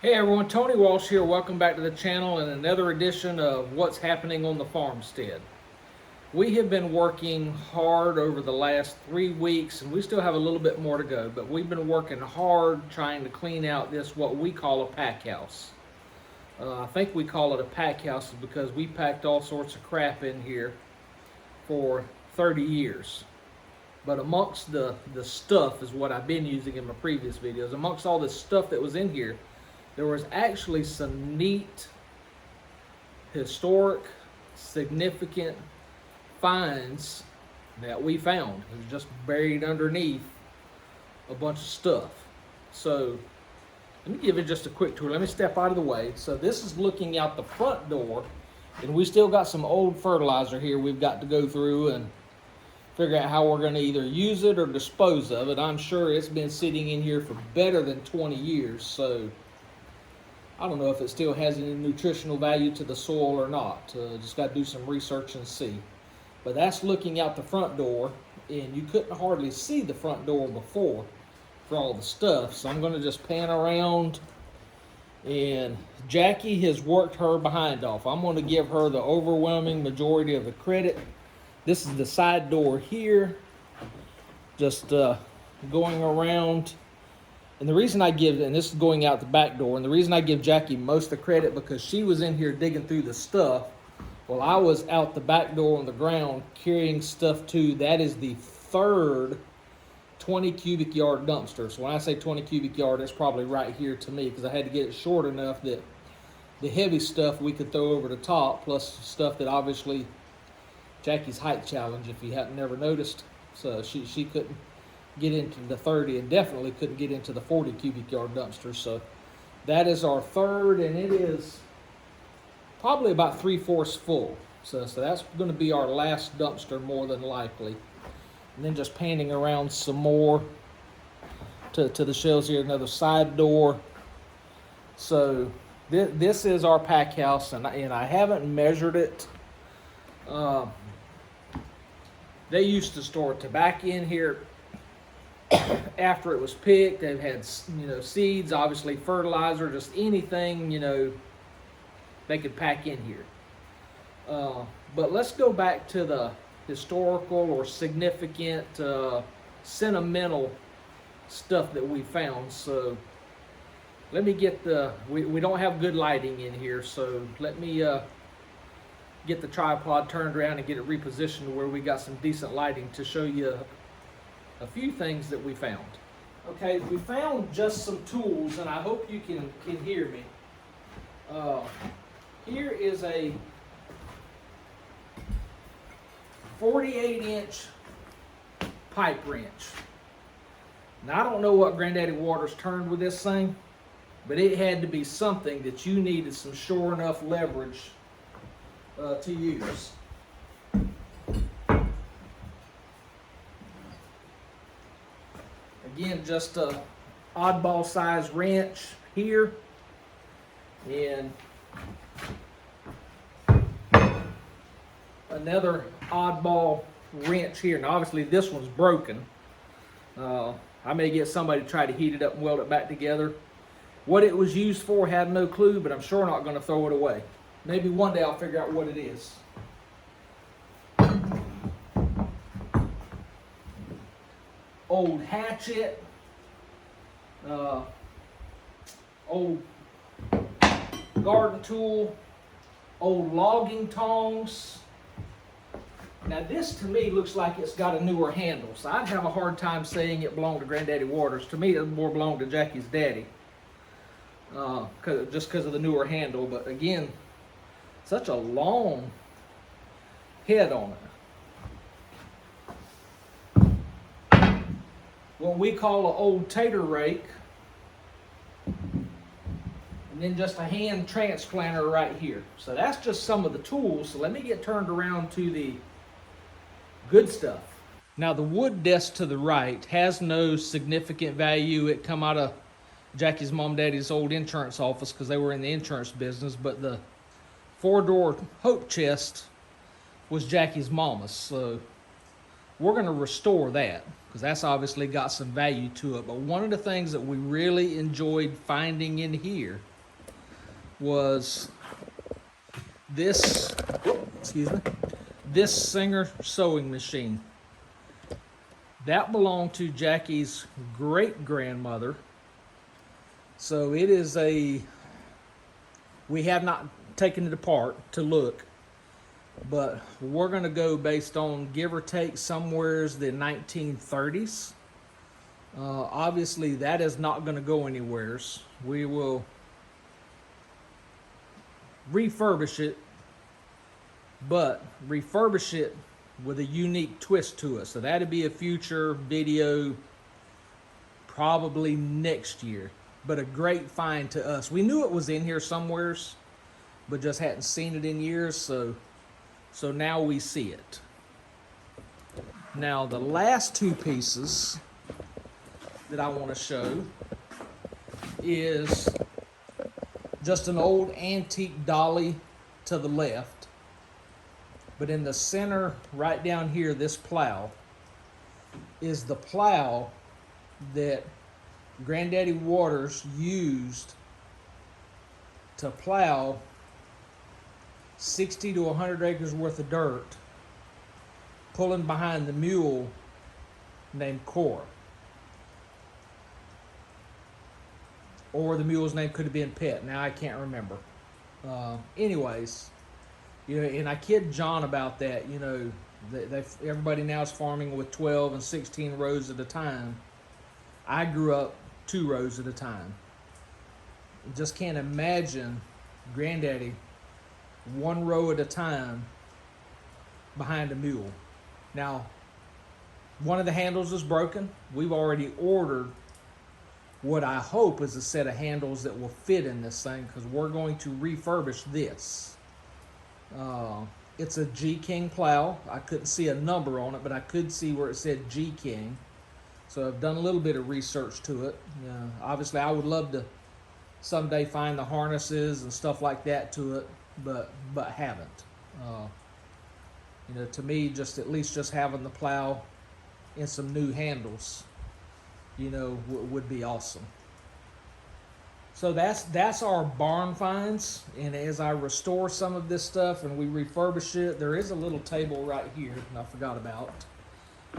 Hey everyone, Tony Walsh here. Welcome back to the channel and another edition of What's Happening on the Farmstead. We have been working hard over the last 3 weeks and we still have a little bit more to go, but we've been working hard trying to clean out this what we call a pack house. I think we call it a pack house because we packed all sorts of crap in here for 30 years. But amongst the stuff is what I've been using in my previous videos. Amongst all this stuff that was in here, there was actually some neat, historic, significant finds that we found. It was just buried underneath a bunch of stuff. So let me give it just a quick tour. Let me step out of the way. So this is looking out the front door, and we still got some old fertilizer here we've got to go through and figure out how we're going to either use it or dispose of it. I'm sure it's been sitting in here for better than 20 years, so I don't know if it still has any nutritional value to the soil or not. Just got to do some research and see. But that's looking out the front door, and you couldn't hardly see the front door before for all the stuff. So I'm going to just pan around, and Jackie has worked her behind off. I'm going to give her the overwhelming majority of the credit. This is the side door here, just going around. And the reason I give, and this is going out the back door, and the reason I give Jackie most of the credit because she was in here digging through the stuff while I was out the back door on the ground carrying stuff too. That is the third 20 cubic yard dumpster. So when I say 20 cubic yard, it's probably right here to me because I had to get it short enough that the heavy stuff we could throw over the top, plus stuff that obviously Jackie's height challenge, if you hadn't never noticed. So she couldn't get into the 30 and definitely couldn't get into the 40 cubic yard dumpster. So that is our third, and it is probably about 3/4 full. So that's going to be our last dumpster more than likely. And then just panning around some more to the shelves here, another side door. So this is our pack house, and I haven't measured it. They used to store tobacco in here after it was picked. They've had, seeds, obviously fertilizer, just anything, they could pack in here. But let's go back to the historical or significant, sentimental stuff that we found. So let me get we don't have good lighting in here, so let me get the tripod turned around and get it repositioned where we got some decent lighting to show you a few things that we found. Okay, we found just some tools, and I hope you can hear me. Here is a 48-inch pipe wrench. Now, I don't know what Granddaddy Waters turned with this thing, but it had to be something that you needed some sure enough leverage to use. Again, just a oddball size wrench here, and another oddball wrench here. Now obviously this one's broken. I may get somebody to try to heat it up and weld it back together. What it was used for, have no clue, but I'm sure not going to throw it away. Maybe one day I'll figure out what it is. Old hatchet, old garden tool, old logging tongs. Now this to me looks like it's got a newer handle, so I'd have a hard time saying it belonged to Granddaddy Waters. To me it more belonged to Jackie's daddy, just because of the newer handle. But again, such a long head on it. What we call an old tater rake, and then just a hand transplanter right here. So that's just some of the tools. So let me get turned around to the good stuff. Now the wood desk to the right has no significant value. It come out of Jackie's mom and daddy's old insurance office because they were in the insurance business, but the 4-door hope chest was Jackie's mama's. So we're going to restore that because that's obviously got some value to it. But one of the things that we really enjoyed finding in here was this, excuse me, this Singer sewing machine. That belonged to Jackie's great-grandmother. So it is we have not taken it apart to look, but we're going to go based on give or take somewheres the 1930s. Obviously that is not going to go anywheres. We will refurbish it, but refurbish it with a unique twist to it. So that'd be a future video, probably next year. But a great find to us. We knew it was in here somewheres, but just hadn't seen it in years, so now we see it. Now the last two pieces that I want to show is just an old antique dolly to the left, but in the center right down here, this plow is the plow that Granddaddy Waters used to plow 60 to 100 acres worth of dirt, pulling behind the mule named Cora. Or the mule's name could have been Pet. Now I can't remember. Anyways, you know, and I kid John about that. You know, everybody now is farming with 12 and 16 rows at a time. I grew up 2 rows at a time. Just can't imagine Granddaddy 1 row at a time behind a mule. Now, one of the handles is broken. We've already ordered what I hope is a set of handles that will fit in this thing, because we're going to refurbish this. It's a G King plow. I couldn't see a number on it, but I could see where it said G King. So I've done a little bit of research to it. Obviously, I would love to someday find the harnesses and stuff like that to it, but haven't. You know, to me, just at least just having the plow and some new handles, you know, would be awesome. So that's our barn finds. And as I restore some of this stuff and we refurbish it, there is a little table right here that I forgot about.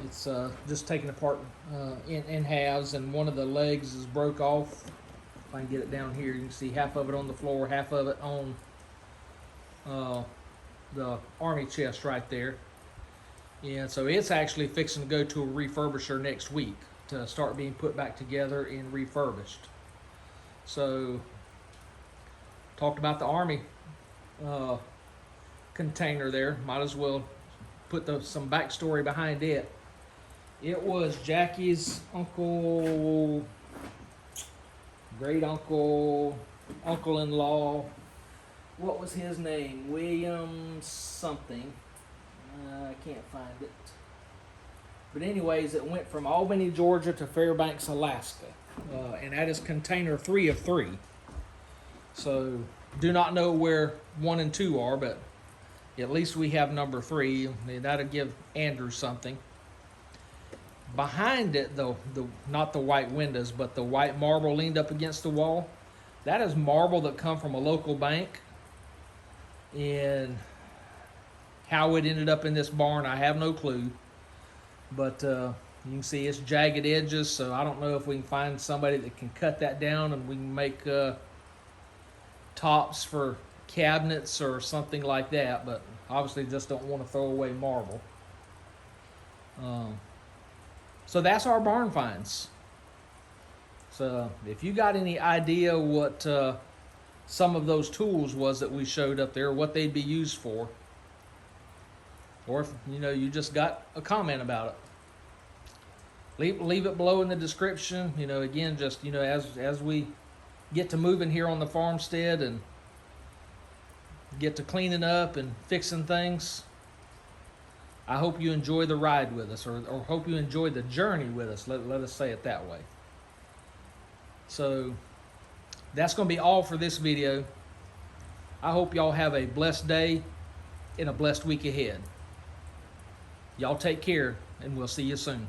It's just taken apart in halves, and one of the legs is broke off. If I can get it down here, you can see half of it on the floor, half of it on the army chest right there. And so it's actually fixing to go to a refurbisher next week to start being put back together and refurbished. So, talked about the army container there. Might as well put some backstory behind it. It was Jackie's uncle, great uncle, uncle-in-law. What was his name? William something. I can't find it. But anyways, it went from Albany, Georgia to Fairbanks, Alaska. And that is container 3 of 3. So, do not know where 1 and 2 are, but at least we have number 3. That'll give Andrew something. Behind it, though, not the white windows, but the white marble leaned up against the wall, that is marble that come from a local bank. And how it ended up in this barn, I have no clue. But you can see it's jagged edges, so I don't know if we can find somebody that can cut that down and we can make tops for cabinets or something like that, but obviously just don't want to throw away marble. So that's our barn finds. So if you got any idea what some of those tools was that we showed up there, what they'd be used for, or if you know you just got a comment about it, leave it below in the description. You know, again, just, you know, as we get to moving here on the farmstead and get to cleaning up and fixing things, I hope you enjoy the ride with us, or hope you enjoy the journey with us. Let us say it that way. So that's going to be all for this video. I hope y'all have a blessed day and a blessed week ahead. Y'all take care, and we'll see you soon.